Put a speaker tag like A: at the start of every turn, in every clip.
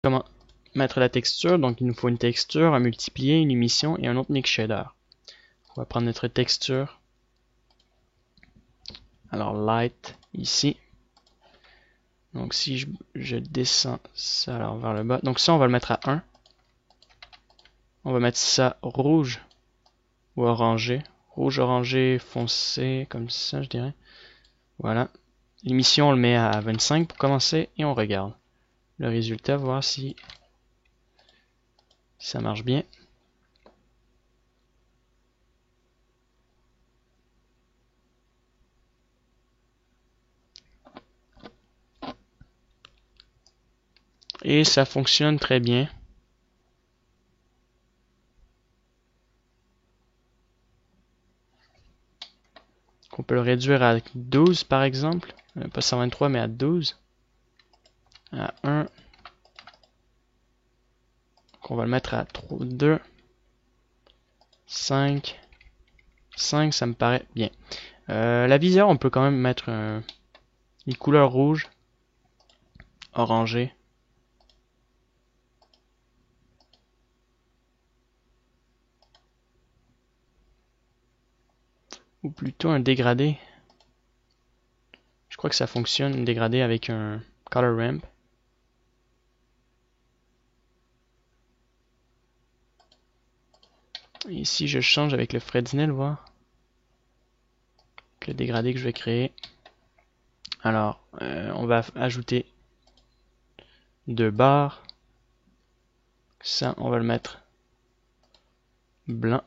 A: Comment mettre la texture? Donc il nous faut une texture, un multiplié, une émission et un autre mix shader. On va prendre notre texture. Alors light ici. Donc si je descends ça alors vers le bas. Donc ça on va le mettre à 1. On va mettre ça rouge ou orangé. Rouge, orangé, foncé, comme ça je dirais. Voilà. L'émission on le met à 25 pour commencer et on regarde le résultat, voir si ça marche bien. Et ça fonctionne très bien. On peut le réduire à 12 par exemple. Pas 123 mais à 12. À 1. On va le mettre à 3, 2, 5. 5 ça me paraît bien. La visière on peut quand même mettre une couleur rouge, orangée. Ou plutôt un dégradé. Je crois que ça fonctionne, un dégradé avec un color ramp. Et si je change avec le Fresnel, voir le dégradé que je vais créer. Alors, on va ajouter 2 barres. Ça, on va le mettre blanc.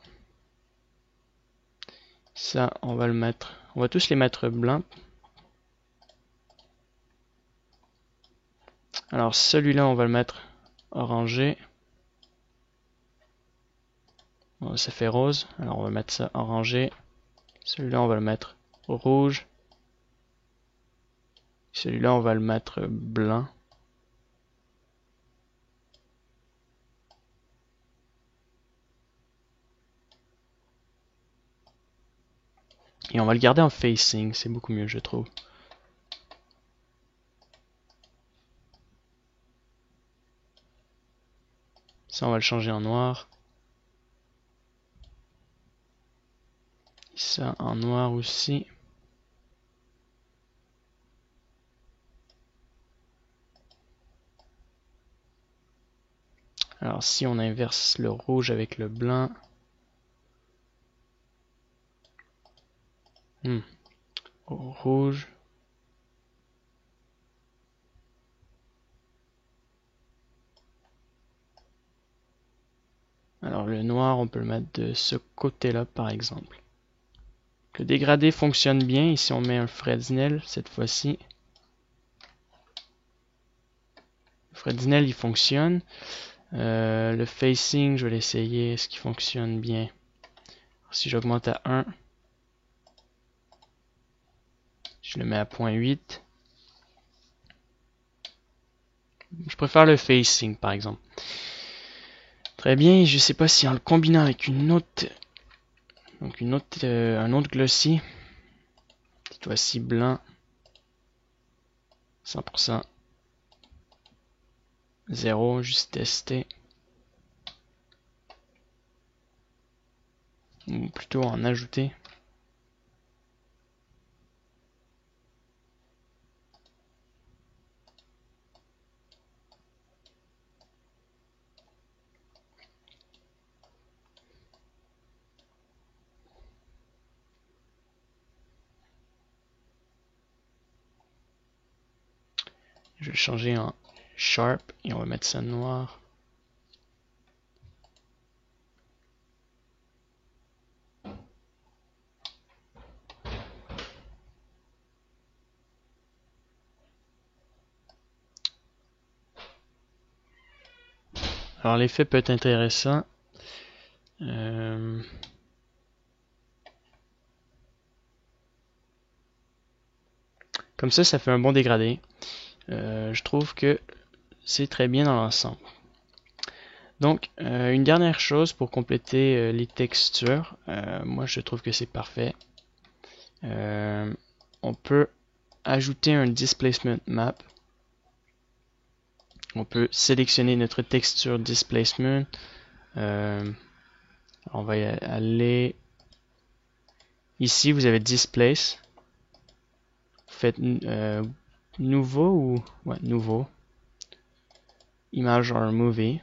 A: Ça, on va le mettre. On va tous les mettre blancs. Alors, celui-là, on va le mettre orangé. Bon, ça fait rose. Alors, on va mettre ça orangé. Celui-là, on va le mettre rouge. Celui-là, on va le mettre blanc. Et on va le garder en facing, c'est beaucoup mieux, je trouve. Ça, on va le changer en noir. Ça, en noir aussi. Alors, si on inverse le rouge avec le blanc. Rouge. Alors, le noir, on peut le mettre de ce côté-là, par exemple. Le dégradé fonctionne bien. Ici, on met un Fresnel, cette fois-ci. Le Fresnel, il fonctionne. Le facing, je vais l'essayer. Est-ce qu'il fonctionne bien? Alors, si j'augmente à 1. Je le mets à 0.8. Je préfère le facing, par exemple. Très bien, je sais pas si en le combinant avec une autre, donc un autre glossy, cette fois-ci blanc, 100%, 0, juste tester, ou plutôt en ajouter. Je vais le changer en sharp et on va mettre ça noir. Alors l'effet peut être intéressant. Comme ça fait un bon dégradé. Je trouve que c'est très bien dans l'ensemble. Donc, une dernière chose pour compléter les textures. Moi, je trouve que c'est parfait. On peut ajouter un displacement map. On peut sélectionner notre texture displacement. On va y aller. Ici, vous avez displace. Faites nouveau ou ouais, nouveau. Image or movie.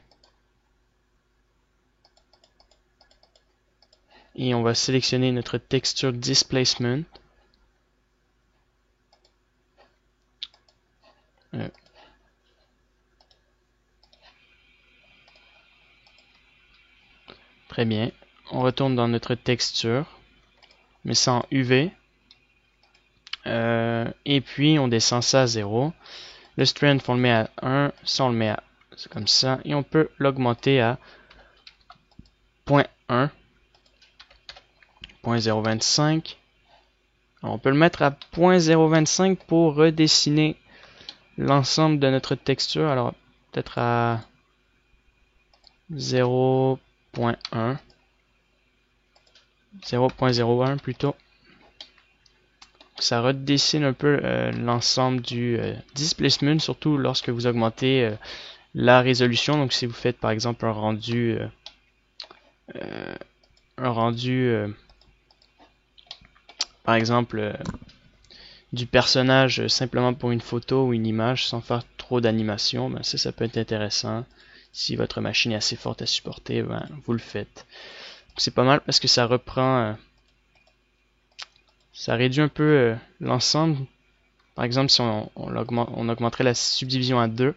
A: Et on va sélectionner notre texture displacement. Très bien. On retourne dans notre texture, mais ça en UV. Et puis on descend ça à 0. Le strength, on le met à 1. Ça, on le met à comme ça. Et on peut l'augmenter à 0.1. 0.025. On peut le mettre à 0.025 pour redessiner l'ensemble de notre texture. Alors, peut-être à 0.1. 0.01 plutôt. Ça redessine un peu l'ensemble du displacement, surtout lorsque vous augmentez la résolution. Donc, si vous faites par exemple un rendu par exemple du personnage simplement pour une photo ou une image sans faire trop d'animation, ben ça peut être intéressant. Si votre machine est assez forte à supporter, ben, vous le faites. C'est pas mal parce que ça reprend, ça réduit un peu l'ensemble. Par exemple, si on augmenterait la subdivision à 2,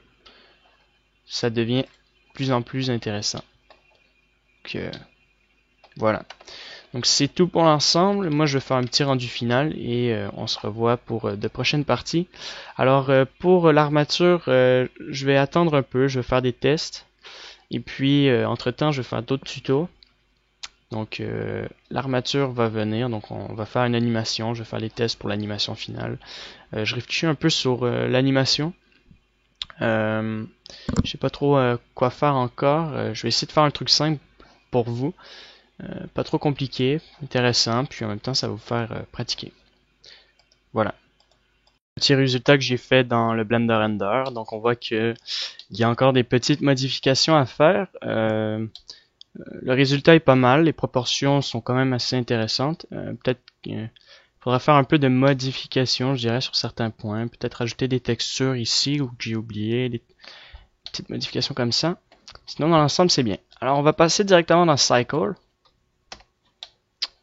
A: ça devient de plus en plus intéressant. Donc, voilà. Donc c'est tout pour l'ensemble. Moi je vais faire un petit rendu final et on se revoit pour de prochaines parties. Alors pour l'armature, je vais attendre un peu, je vais faire des tests. Et puis entre temps je vais faire d'autres tutos. Donc l'armature va venir, donc on va faire une animation, je vais faire les tests pour l'animation finale. Je réfléchis un peu sur l'animation. Je sais pas trop quoi faire encore. Je vais essayer de faire un truc simple pour vous. Pas trop compliqué, intéressant, puis en même temps ça va vous faire pratiquer. Voilà. Petit résultat que j'ai fait dans le Blender Render. Donc on voit que il y a encore des petites modifications à faire. Le résultat est pas mal, les proportions sont quand même assez intéressantes. Peut-être qu'il faudra faire un peu de modification, je dirais, sur certains points. Peut-être ajouter des textures ici ou que j'ai oublié, des petites modifications comme ça. Sinon dans l'ensemble c'est bien. Alors on va passer directement dans Cycle.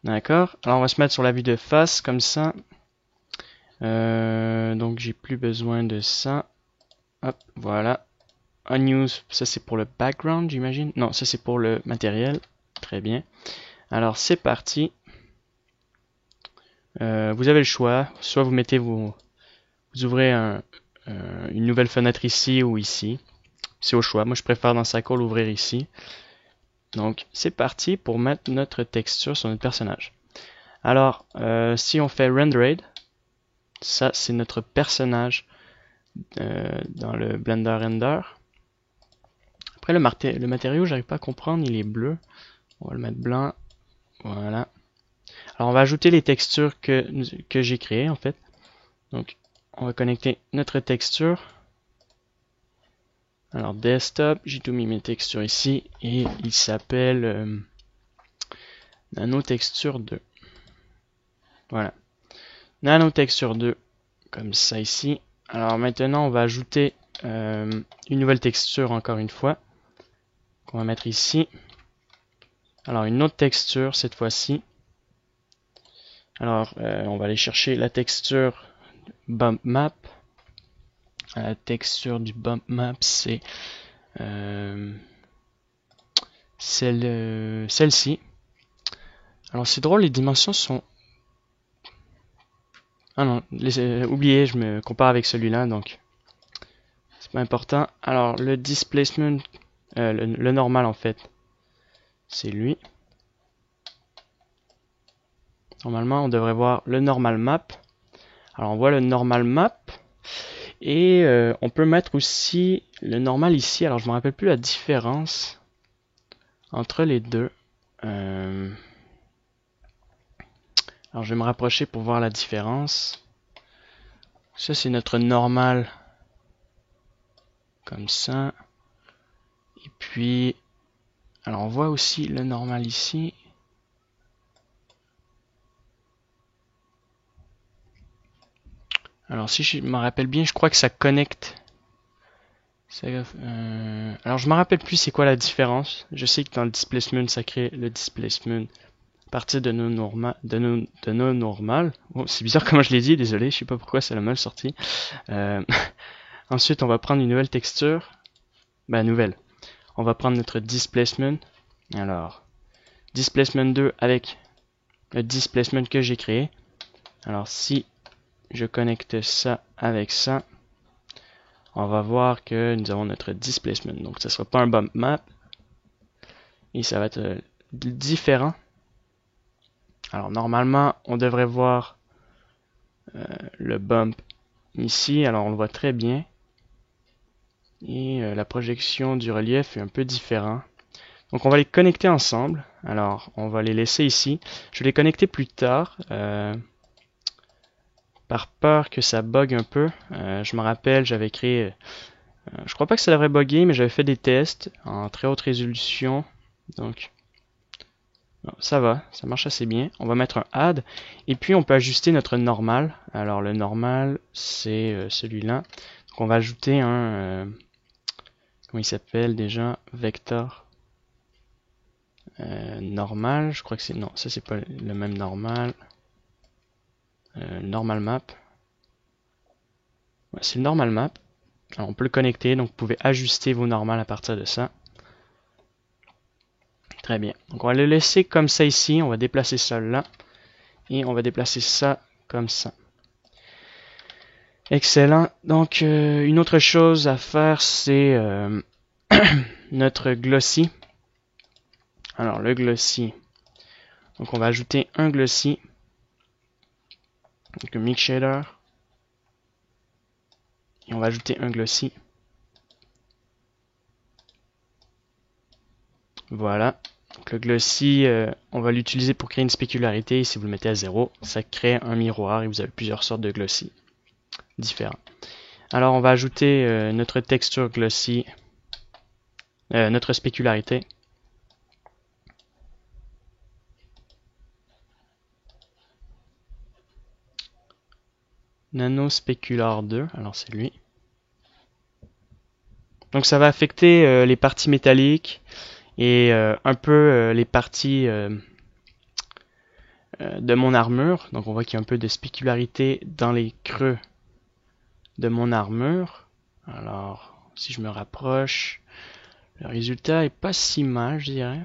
A: D'accord. Alors on va se mettre sur la vue de face comme ça. Donc j'ai plus besoin de ça. Hop, voilà. Unused, ça c'est pour le background, j'imagine. Non, ça c'est pour le matériel. Très bien. Alors c'est parti. Vous avez le choix. Soit vous mettez vous ouvrez une nouvelle fenêtre ici ou ici. C'est au choix. Moi je préfère dans Cycle ouvrir ici. Donc c'est parti pour mettre notre texture sur notre personnage. Alors si on fait rendered, ça c'est notre personnage dans le Blender Render. Après le matériau, j'arrive pas à comprendre, il est bleu. On va le mettre blanc. Voilà. Alors on va ajouter les textures que j'ai créées en fait. Donc on va connecter notre texture. Alors desktop, j'ai tout mis mes textures ici et il s'appelle Nano Texture 2. Voilà. Nano Texture 2 comme ça ici. Alors maintenant on va ajouter une nouvelle texture encore une fois qu'on va mettre ici. Alors une autre texture cette fois-ci. Alors on va aller chercher la texture bump map. La texture du bump map c'est celle-ci. Alors c'est drôle, les dimensions sont... Ah non, oubliez, je me compare avec celui-là, donc c'est pas important. Alors le displacement, le normal en fait, c'est lui. Normalement on devrait voir le normal map. Alors on voit le normal map. Et on peut mettre aussi le normal ici. Alors je me rappelle plus la différence entre les deux. Alors je vais me rapprocher pour voir la différence. Ça c'est notre normal comme ça. Et puis, alors on voit aussi le normal ici. Alors si je me rappelle bien, je crois que ça connecte. Alors je me rappelle plus c'est quoi la différence. Je sais que dans le displacement, ça crée le displacement à partir de nos normales. Oh, c'est bizarre comment je l'ai dit, désolé, je sais pas pourquoi ça l'a mal sorti. Ensuite, on va prendre une nouvelle texture. Ben nouvelle. On va prendre notre displacement. Alors, displacement 2 avec le displacement que j'ai créé. Alors si je connecte ça avec ça, on va voir que nous avons notre displacement. Donc ce ne sera pas un bump map. Et ça va être différent. Alors normalement, on devrait voir le bump ici. Alors on le voit très bien. Et la projection du relief est un peu différent. Donc on va les connecter ensemble. Alors on va les laisser ici. Je vais les connecter plus tard. Par peur que ça bug un peu. Je me rappelle, j'avais créé... je crois pas que ça devrait bugger, mais j'avais fait des tests en très haute résolution. Donc ça va, ça marche assez bien. On va mettre un add. Et puis on peut ajuster notre normal. Alors le normal, c'est celui-là. Donc on va ajouter un... comment il s'appelle déjà? Vector. Normal, je crois que c'est... Non, ça c'est pas le même normal. Normal map. Ouais, c'est le normal map. Alors, on peut le connecter, donc vous pouvez ajuster vos normales à partir de ça. Très bien. Donc on va le laisser comme ça ici. On va déplacer ça là. Et on va déplacer ça comme ça. Excellent. Donc une autre chose à faire, c'est notre glossy. Alors le glossy. Donc on va ajouter un glossy. Donc un mix shader. Et on va ajouter un glossy. Voilà. Donc le glossy, on va l'utiliser pour créer une spécularité. Et si vous le mettez à 0, ça crée un miroir et vous avez plusieurs sortes de glossy différents. Alors on va ajouter notre texture glossy, notre spécularité. Nano Specular 2, alors c'est lui. Donc ça va affecter les parties métalliques et un peu les parties de mon armure. Donc on voit qu'il y a un peu de spécularité dans les creux de mon armure. Alors si je me rapproche, le résultat est pas si mal, je dirais.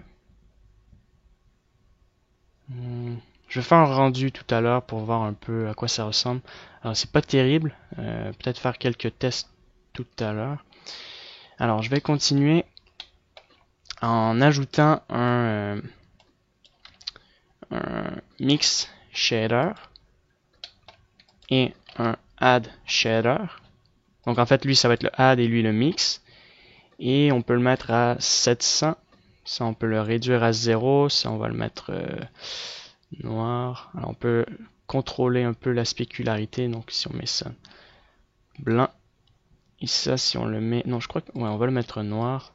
A: Je vais faire un rendu tout à l'heure pour voir un peu à quoi ça ressemble. Alors c'est pas terrible, peut-être faire quelques tests tout à l'heure. Alors je vais continuer en ajoutant un mix shader et un add shader. Donc en fait lui ça va être le add et lui le mix. Et on peut le mettre à 700. Ça on peut le réduire à 0. Ça on va le mettre noir. Alors on peut contrôler un peu la spécularité. Donc si on met ça blanc. Et ça si on le met... Non je crois que... Ouais on va le mettre noir.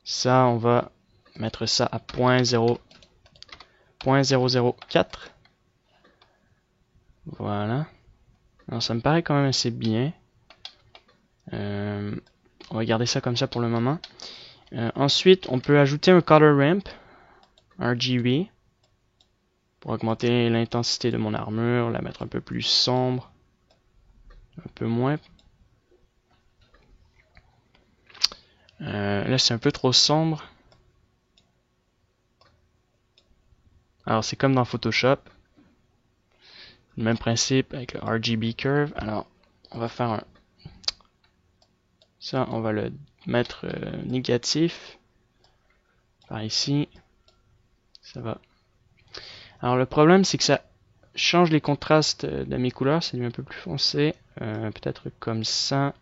A: Ça on va mettre ça à 0.004. Voilà. Alors ça me paraît quand même assez bien. On va garder ça comme ça pour le moment. Ensuite, on peut ajouter un color ramp, RGB, pour augmenter l'intensité de mon armure, la mettre un peu plus sombre, un peu moins. Là, c'est un peu trop sombre. Alors, c'est comme dans Photoshop. Le même principe avec le RGB curve. Alors, on va faire un... Ça, on va le mettre négatif. Par ici. Ça va. Alors, le problème, c'est que ça change les contrastes de mes couleurs. Ça devient un peu plus foncé. Peut-être comme ça.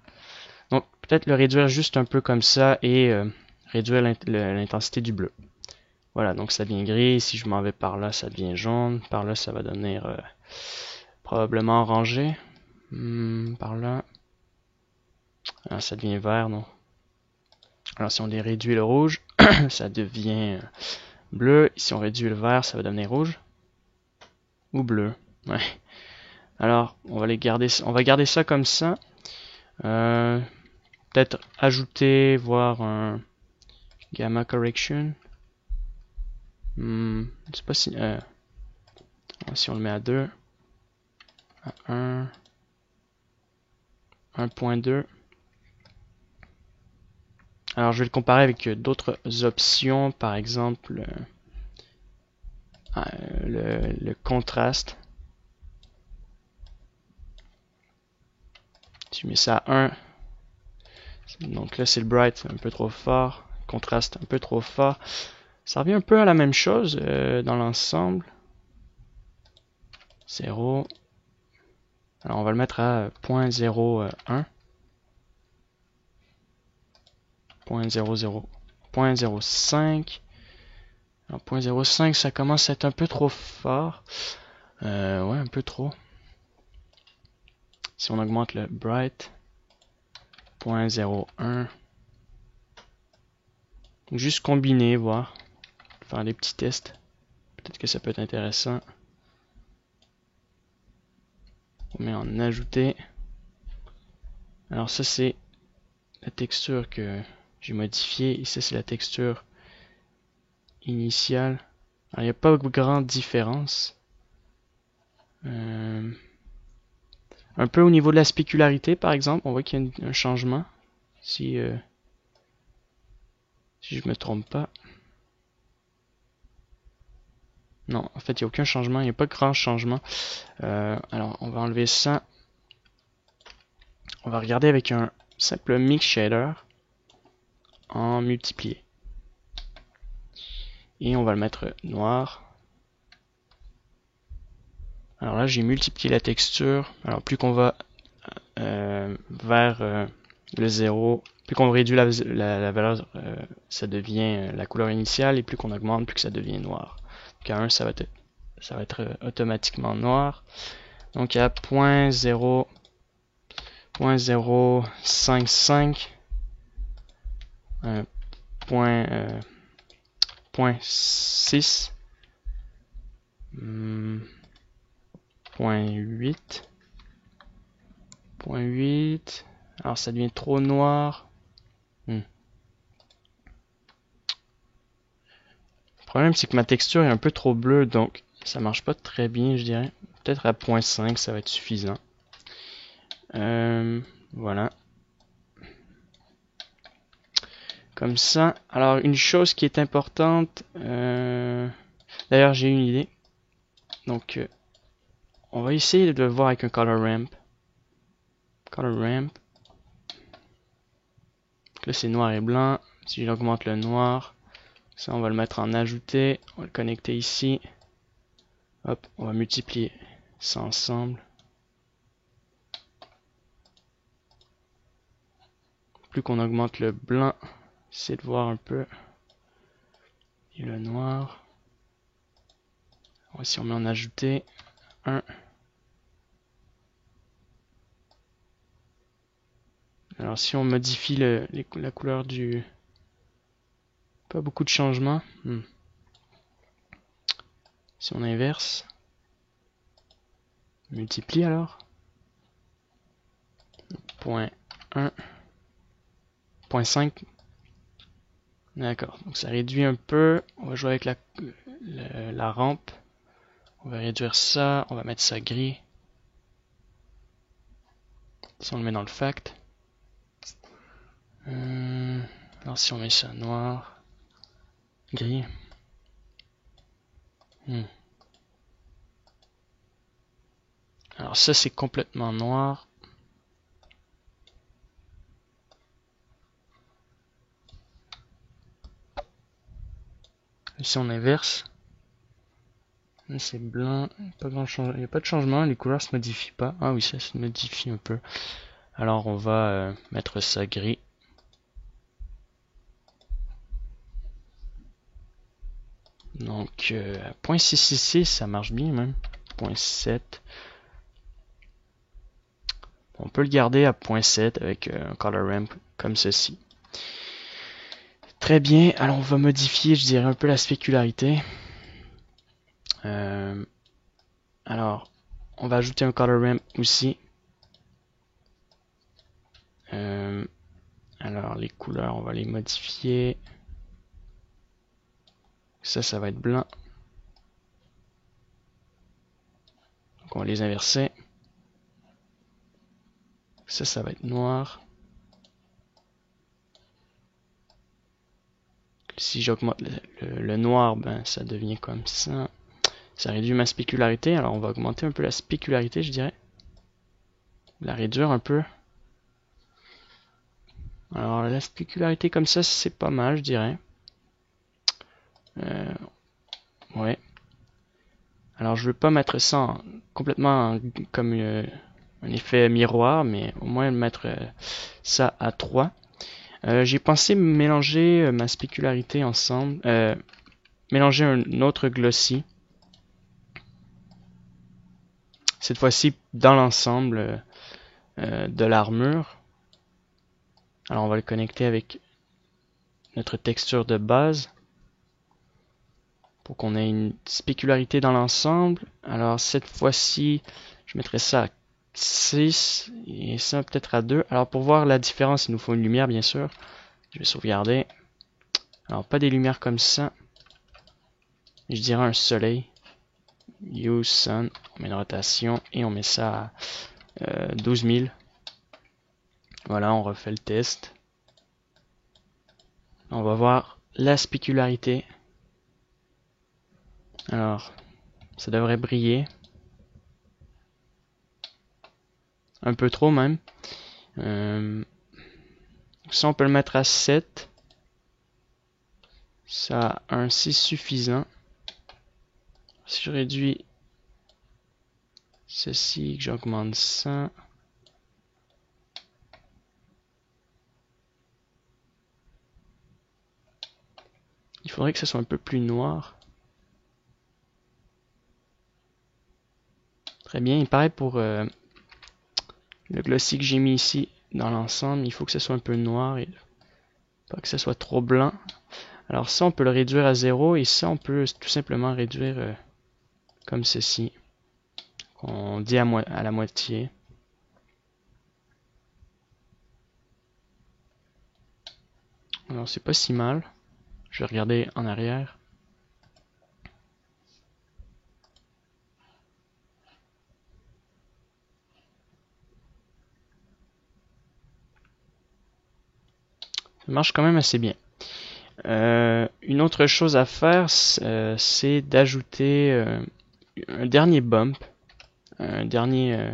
A: Donc, peut-être le réduire juste un peu comme ça et réduire l'intensité du bleu. Voilà, donc ça devient gris. Si je m'en vais par là, ça devient jaune. Par là, ça va devenir probablement orangé. Par là. Alors, ça devient vert, non? Alors, si on réduit le rouge, ça devient bleu. Si on réduit le vert, ça va devenir rouge. Ou bleu. Ouais. Alors, on va garder ça comme ça. Peut-être ajouter, voir un gamma correction. Je sais pas si on le met à 2, à 1, 1.2. Alors, je vais le comparer avec d'autres options, par exemple le contraste. Si je mets ça à 1, donc là c'est le bright un peu trop fort, contraste un peu trop fort. Ça revient un peu à la même chose dans l'ensemble. 0. Alors on va le mettre à 0.01. 0.00. 0.05. Alors 0.05 ça commence à être un peu trop fort. Ouais, un peu trop. Si on augmente le bright, 0.01. Juste combiner, voir. Faire des petits tests. Peut-être que ça peut être intéressant. On met en ajouter. Alors ça c'est la texture que j'ai modifiée. Et ça c'est la texture initiale. Alors il n'y a pas de grande différence. Un peu au niveau de la spécularité par exemple, on voit qu'il y a un changement. Si je me trompe pas. Non, en fait il n'y a aucun changement, il n'y a pas de grand changement. Alors on va enlever ça. On va regarder avec un simple mix shader en multiplié. Et on va le mettre noir. Alors là, j'ai multiplié la texture. Alors plus qu'on va vers le 0, plus qu'on réduit la valeur, ça devient la couleur initiale. Et plus qu'on augmente, plus que ça devient noir. Donc à 1, ça va être automatiquement noir. Donc à 0.055, 0.6, 0.8, 0.8. Alors ça devient trop noir. Le problème c'est que ma texture est un peu trop bleue, donc ça marche pas très bien, je dirais. Peut-être à 0.5 ça va être suffisant. Voilà. Comme ça. Alors une chose qui est importante. D'ailleurs j'ai une idée. Donc on va essayer de le voir avec un color ramp. Color ramp. Donc là c'est noir et blanc. Si j'augmente le noir, ça on va le mettre en ajouter. On va le connecter ici. Hop, on va multiplier ça ensemble. Plus qu'on augmente le blanc, c'est de voir un peu. Et le noir. Si on met en ajouter 1. Alors si on modifie la couleur du... Pas beaucoup de changements. Si on inverse. Multiplie alors. 0.1. 0.5. D'accord. Donc ça réduit un peu. On va jouer avec la rampe. On va réduire ça. On va mettre ça gris. Si on le met dans le fact. Alors si on met ça noir. Gris. Alors ça c'est complètement noir. Ici on inverse. C'est blanc, pas grand changement. Il n'y a pas de changement, les couleurs se modifient pas. Ah oui, ça se modifie un peu. Alors on va mettre ça gris. Donc 0.666 ça marche bien même. 0.7. On peut le garder à 0.7 avec un color ramp comme ceci. Très bien, alors on va modifier, je dirais, un peu la spécularité. Alors, on va ajouter un color ramp aussi. Alors, les couleurs, on va les modifier. Ça va être blanc. Donc, on va les inverser. Ça va être noir. Si j'augmente le noir, ben ça devient comme ça. Ça réduit ma spécularité. Alors, on va augmenter un peu la spécularité, je dirais. La réduire un peu. Alors, la spécularité comme ça, c'est pas mal, je dirais. Ouais. Alors, je veux pas mettre ça complètement comme un effet miroir, mais au moins mettre ça à 3. J'ai pensé mélanger ma spécularité ensemble. Mélanger un autre glossy. Cette fois-ci dans l'ensemble de l'armure. Alors, on va le connecter avec notre texture de base. Pour qu'on ait une spécularité dans l'ensemble. Alors cette fois-ci, je mettrai ça à 6 et ça peut-être à 2. Alors pour voir la différence, il nous faut une lumière bien sûr. Je vais sauvegarder. Alors pas des lumières comme ça. Je dirais un soleil. Use sun. On met une rotation et on met ça à 12 000. Voilà, on refait le test. On va voir la spécularité. Alors, ça devrait briller. Un peu trop même. Ça, on peut le mettre à 7. Ça a un 6 suffisant. Si je réduis ceci, que j'augmente ça. Il faudrait que ça soit un peu plus noir. Très bien, il paraît pour le glossy que j'ai mis ici dans l'ensemble, il faut que ce soit un peu noir et pas que ce soit trop blanc. Alors ça, on peut le réduire à 0 et ça, on peut tout simplement réduire comme ceci. On dit à la moitié. Alors c'est pas si mal. Je vais regarder en arrière. Ça marche quand même assez bien. Une autre chose à faire, c'est d'ajouter un dernier bump. Un dernier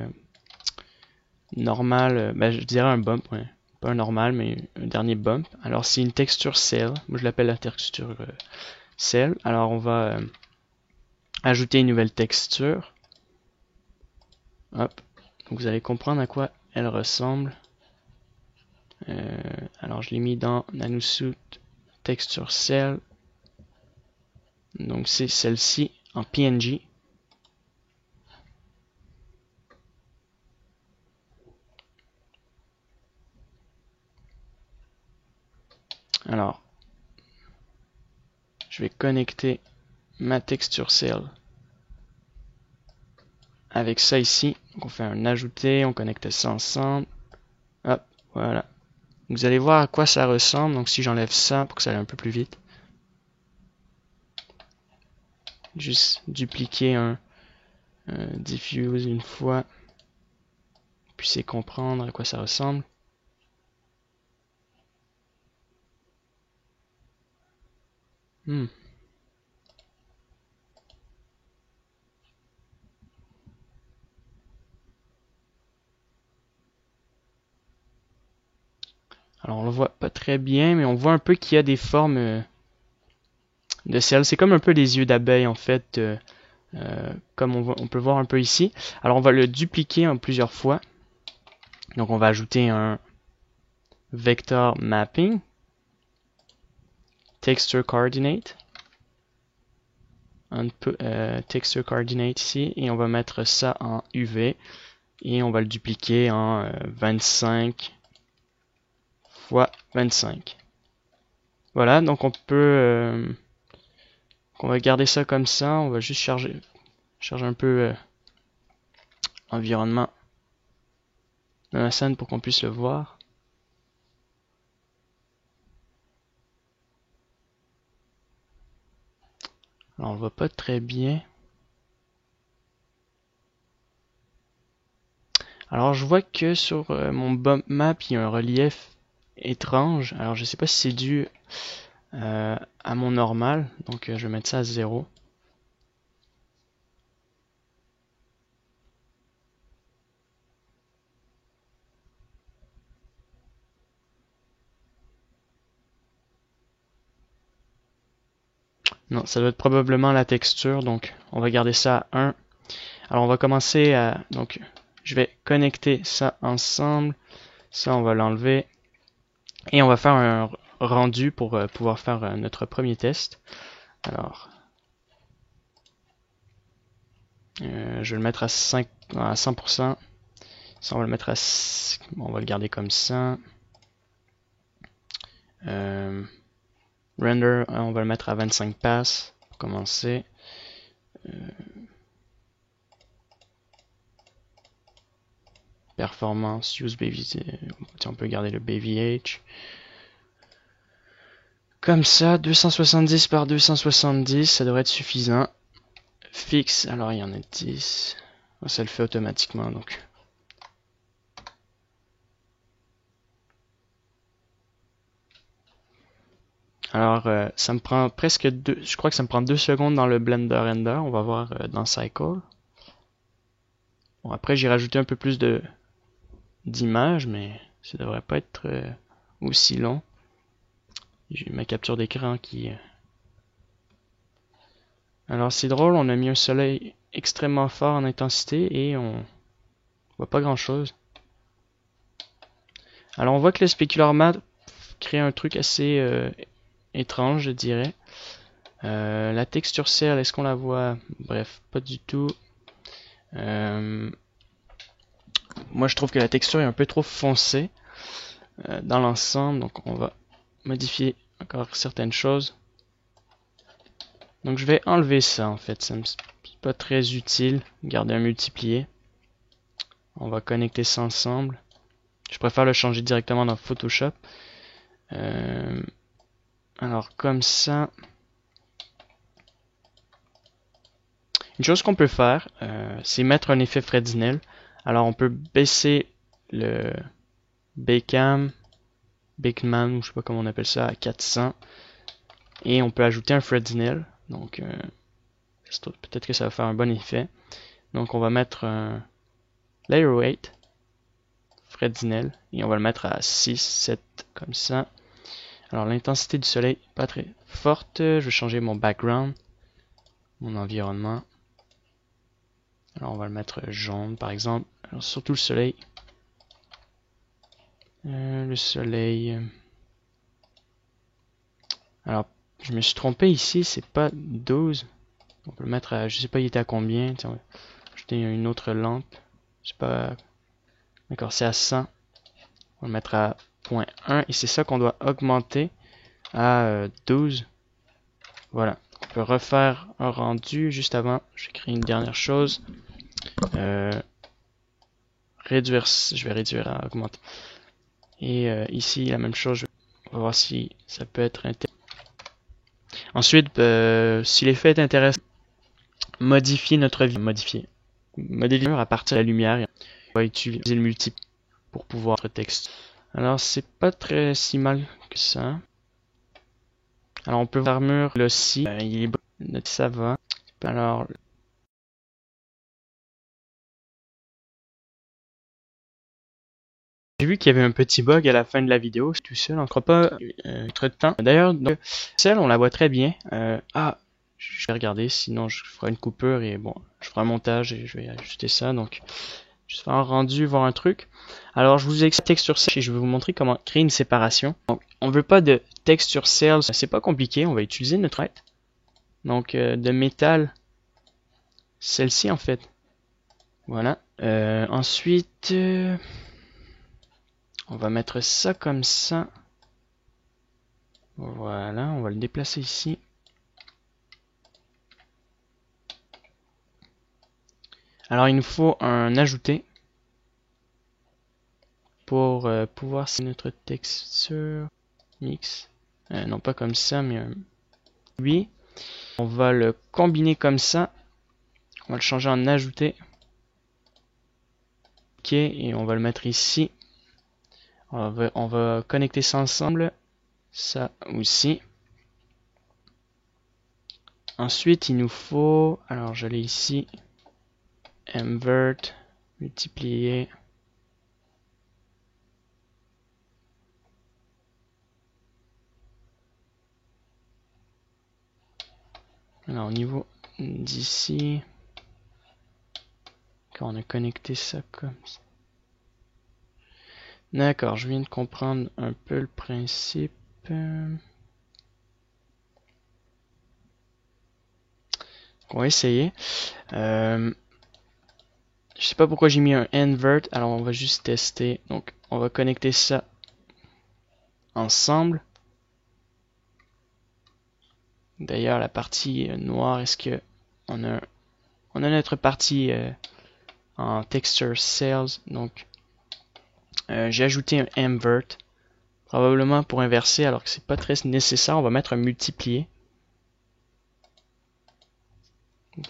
A: normal, ben, je dirais un bump, ouais. Pas un normal, mais un dernier bump. Alors c'est une texture cell. Moi je l'appelle la texture cell. Alors on va ajouter une nouvelle texture. Hop. Donc vous allez comprendre à quoi elle ressemble. Alors je l'ai mis dans Nanosuit Texture Cell. Donc c'est celle-ci en PNG. Alors, je vais connecter ma texture cell avec ça ici. Donc on fait un ajouter, on connecte ça ensemble. Hop, voilà. Vous allez voir à quoi ça ressemble. Donc si j'enlève ça pour que ça aille un peu plus vite. Juste dupliquer un diffuse une fois. Puissez comprendre à quoi ça ressemble. Alors on le voit pas très bien, mais on voit un peu qu'il y a des formes de celles. C'est comme un peu des yeux d'abeille en fait, comme on peut voir un peu ici. Alors on va le dupliquer en plusieurs fois. Donc on va ajouter un vector mapping, texture coordinate, texture coordinate ici, et on va mettre ça en UV. et on va le dupliquer en 25 fois 25. Voilà, donc on va garder ça comme ça. On va juste charger un peu l'environnement de la scène pour qu'on puisse le voir. Alors on le voit pas très bien. Alors je vois que sur mon bump map il y a un relief étrange. Alors je sais pas si c'est dû à mon normal. Donc je vais mettre ça à 0. Non, ça doit être probablement la texture. Donc on va garder ça à 1. Alors on va commencer à... Donc je vais connecter ça ensemble. Ça on va l'enlever. Et on va faire un rendu pour pouvoir faire notre premier test. Alors, je vais le mettre à 100%. Ça, on va le mettre à... On va le garder comme ça. Render, on va le mettre à 25 passes pour commencer. Performance, use baby... On peut garder le BVH. Comme ça, 270 par 270, ça devrait être suffisant. Fixe, alors il y en a 10. Ça le fait automatiquement, donc... Alors, ça me prend presque je crois que ça me prend 2 secondes dans le Blender Render. On va voir dans Cycle. Bon, après, j'ai rajouté un peu plus d'images, mais ça devrait pas être aussi long. J'ai ma capture d'écran qui... Alors, c'est drôle, on a mis un soleil extrêmement fort en intensité et on voit pas grand-chose. Alors, on voit que le Specular Map crée un truc assez... étrange, je dirais. La texture cell, est-ce qu'on la voit? Bref, pas du tout. Moi, je trouve que la texture est un peu trop foncée dans l'ensemble, donc on va modifier encore certaines choses. Donc je vais enlever ça en fait, c'est pas très utile. Garder un multiplié. On va connecter ça ensemble. Je préfère le changer directement dans Photoshop. Alors comme ça. Une chose qu'on peut faire, c'est mettre un effet Fresnel. Alors on peut baisser le Beckman, ou je sais pas comment on appelle ça, à 400. Et on peut ajouter un Fresnel. Donc peut-être que ça va faire un bon effet. Donc on va mettre un Layer Weight, Fresnel, et on va le mettre à 6, 7, comme ça. Alors l'intensité du soleil, pas très forte. Je vais changer mon background, mon environnement. Alors on va le mettre jaune par exemple. Alors surtout le soleil. Alors je me suis trompé ici, c'est pas 12. On peut le mettre à, je sais pas il était à combien. Tiens, on va ajouter une autre lampe. Je sais pas. D'accord, c'est à 100. On va le mettre à 0.1 et c'est ça qu'on doit augmenter à 12. Voilà. On peut refaire un rendu juste avant. Je vais créer une dernière chose. Réduire, je vais réduire à augmenter. Et ici, la même chose. On va voir si ça peut être intéressant. Ensuite, si l'effet est intéressant, modifier notre vie. Modéliser à partir de la lumière. On va utiliser le multiple pour pouvoir notre texte. Alors, c'est pas très si mal que ça. Alors, on peut voir l'armure là aussi. Il est bon. Ça va. Alors, j'ai vu qu'il y avait un petit bug à la fin de la vidéo, c'est tout seul, on ne croit pas trop de temps. D'ailleurs, celle, on la voit très bien. Je vais regarder, sinon je ferai une coupure et bon, je ferai un montage et je vais ajuster ça. Donc, je vais faire un rendu, voir un truc. Alors, je vous ai texture cell et je vais vous montrer comment créer une séparation. Donc, on veut pas de texture cell, c'est pas compliqué, on va utiliser notre aide. Donc, de métal, celle-ci en fait. Voilà. Ensuite, on va mettre ça comme ça. Voilà, on va le déplacer ici. Alors, il nous faut un ajouté pour pouvoir c'est notre texture mix. Non pas comme ça, mais oui. On va le combiner comme ça. On va le changer en ajouté. Ok, et on va le mettre ici. On va connecter ça ensemble. Ça aussi. Ensuite, il nous faut, alors je l'ai ici, invert, multiplier. Alors au niveau d'ici, quand on a connecté ça comme ça. D'accord, je viens de comprendre un peu le principe. On va essayer. Je sais pas pourquoi j'ai mis un invert, alors on va juste tester. Donc on va connecter ça ensemble. D'ailleurs la partie noire, est-ce que on a notre partie en texture sales, donc j'ai ajouté un invert, probablement pour inverser alors que c'est pas très nécessaire. On va mettre un multiplier.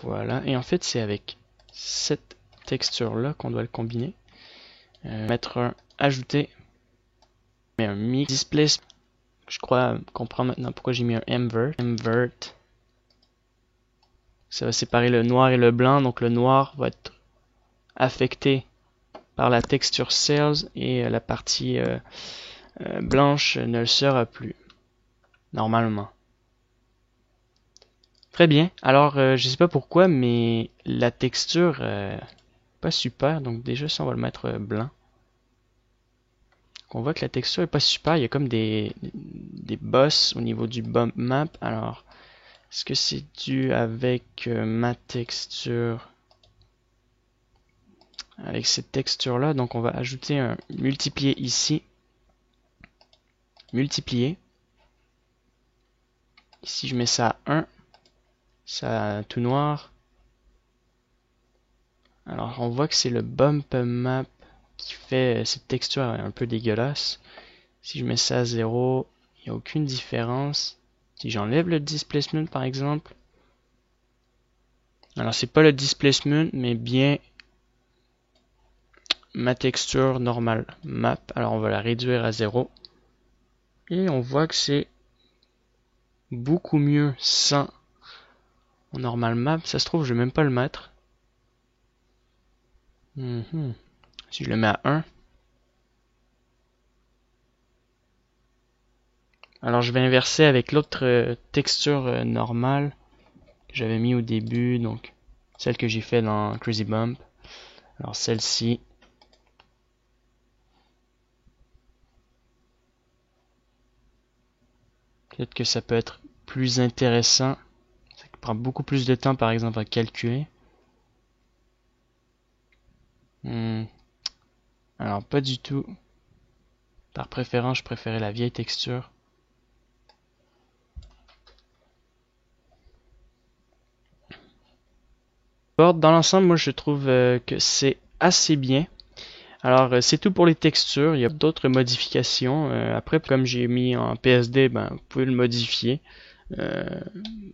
A: Voilà, et en fait c'est avec cette texture là qu'on doit le combiner. Mettre un ajouter, mais un mix display. Je crois comprendre maintenant pourquoi j'ai mis un invert. Invert, ça va séparer le noir et le blanc, donc le noir va être affecté par la texture sales et la partie blanche ne le sera plus normalement. Très bien. Alors, je sais pas pourquoi, mais la texture pas super. Donc déjà, ça, on va le mettre blanc. On voit que la texture est pas super. Il y a comme des bosses au niveau du bump map. Alors, est-ce que c'est dû avec ma texture? Avec cette texture-là, donc on va ajouter un multiplier ici. Multiplier. Ici, je mets ça à 1. Ça tout noir. Alors, on voit que c'est le bump map qui fait cette texture un peu dégueulasse. Si je mets ça à 0, il n'y a aucune différence. Si j'enlève le displacement par exemple, alors c'est pas le displacement mais bien ma texture normale map. Alors on va la réduire à 0 et on voit que c'est beaucoup mieux sans normal map. Ça se trouve je vais même pas le mettre. Si je le mets à 1, alors je vais inverser avec l'autre texture normale que j'avais mis au début, donc celle que j'ai fait dans Crazy Bump. Alors celle-ci, peut-être que ça peut être plus intéressant. Ça prend beaucoup plus de temps par exemple à calculer. Alors pas du tout. Par préférence, je préférais la vieille texture. Dans l'ensemble, moi je trouve que c'est assez bien. Alors c'est tout pour les textures. Il y a d'autres modifications. Après, comme j'ai mis en PSD, ben, vous pouvez le modifier.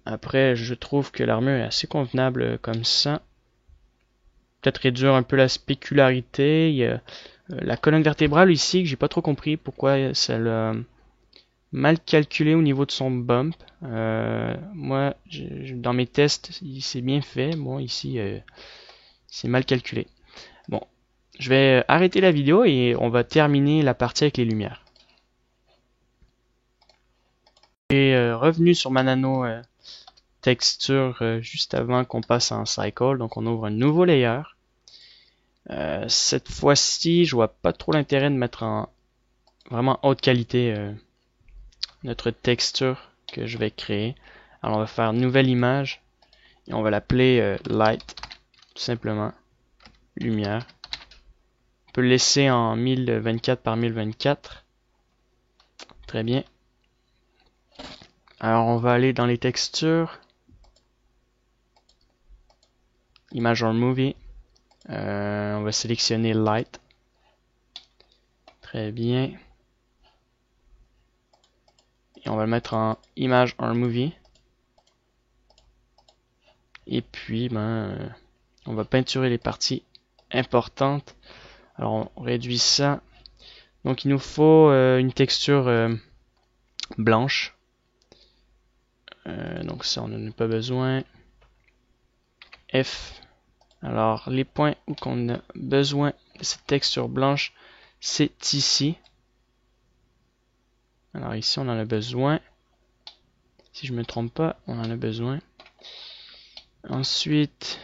A: Après, je trouve que l'armure est assez convenable comme ça. Peut-être réduire un peu la spécularité. Il y a la colonne vertébrale ici que j'ai pas trop compris pourquoi ça l'a mal calculé au niveau de son bump. Moi, dans mes tests, c'est bien fait. Bon, ici, c'est mal calculé. Bon, je vais arrêter la vidéo et on va terminer la partie avec les lumières. J'ai revenu sur ma nano texture juste avant qu'on passe en cycle. Donc on ouvre un nouveau layer. Cette fois-ci, je vois pas trop l'intérêt de mettre en vraiment haute qualité notre texture que je vais créer. Alors on va faire nouvelle image et on va l'appeler light tout simplement. lumière. On peut le laisser en 1024 par 1024. Très bien. Alors on va aller dans les textures. Image or movie. On va sélectionner light. Très bien. Et on va le mettre en image or movie. Et puis, on va peinturer les parties importantes. Alors, on réduit ça. Donc, il nous faut une texture blanche. Donc, ça, on n'en a pas besoin. F. Alors, les points où on a besoin de cette texture blanche, c'est ici. Alors, ici, on en a besoin. Si je ne me trompe pas, on en a besoin. Ensuite,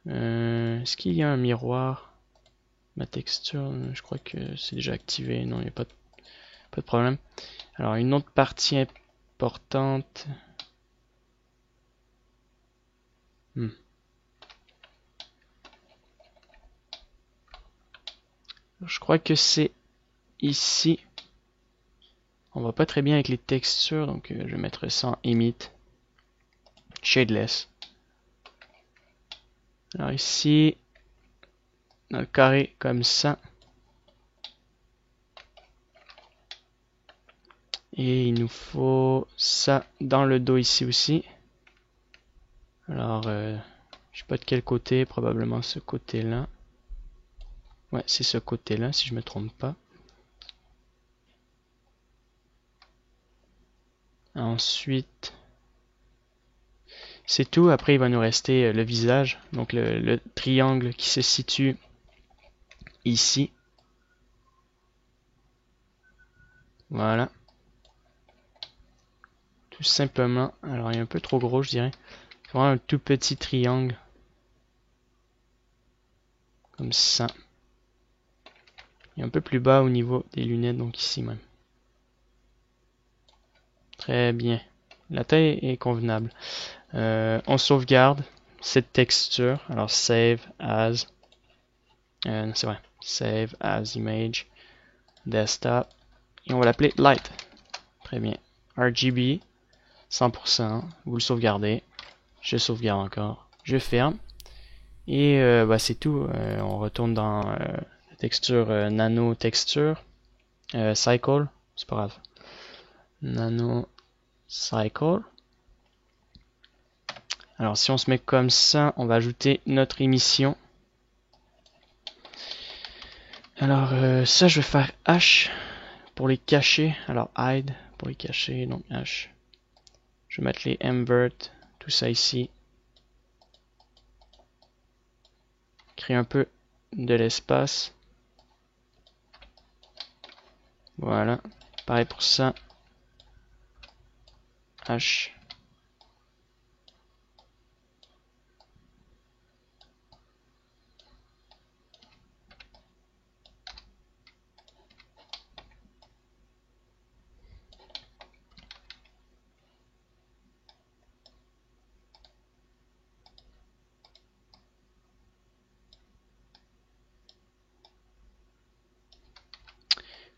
A: est-ce qu'il y a un miroir? Ma texture, je crois que c'est déjà activé. Non, il n'y a pas de problème. Alors, une autre partie importante. Je crois que c'est ici. On va pas très bien avec les textures, donc je vais mettre ça en Emit. Shadeless. Alors ici, dans le carré comme ça. Et il nous faut ça dans le dos ici aussi. Alors, je sais pas de quel côté, probablement ce côté-là. Ouais, c'est ce côté-là, si je me trompe pas. Ensuite, c'est tout. Après, il va nous rester le visage. Donc, le triangle qui se situe ici. Voilà. Tout simplement. Alors, il est un peu trop gros, je dirais. C'est vraiment un tout petit triangle. Comme ça. Et un peu plus bas au niveau des lunettes, donc ici même. Très bien. La taille est convenable. On sauvegarde cette texture. Alors, save as. C'est vrai. Save as image. Desktop. Et on va l'appeler light. Très bien. RGB. 100%. Vous le sauvegardez. Je sauvegarde encore. Je ferme. Et c'est tout. On retourne dans la texture nano texture. Cycle. C'est pas grave. Nano cycle. Alors si on se met comme ça, on va ajouter notre émission. Alors ça je vais faire H pour les cacher. Alors hide pour les cacher, donc H. Je vais mettre les invert, tout ça ici. Créer un peu de l'espace. Voilà. Pareil pour ça. H.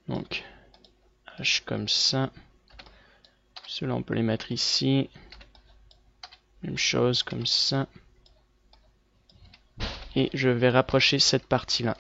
A: Donc, H comme ça. Ceux-là, on peut les mettre ici. Même chose comme ça. Et je vais rapprocher cette partie-là.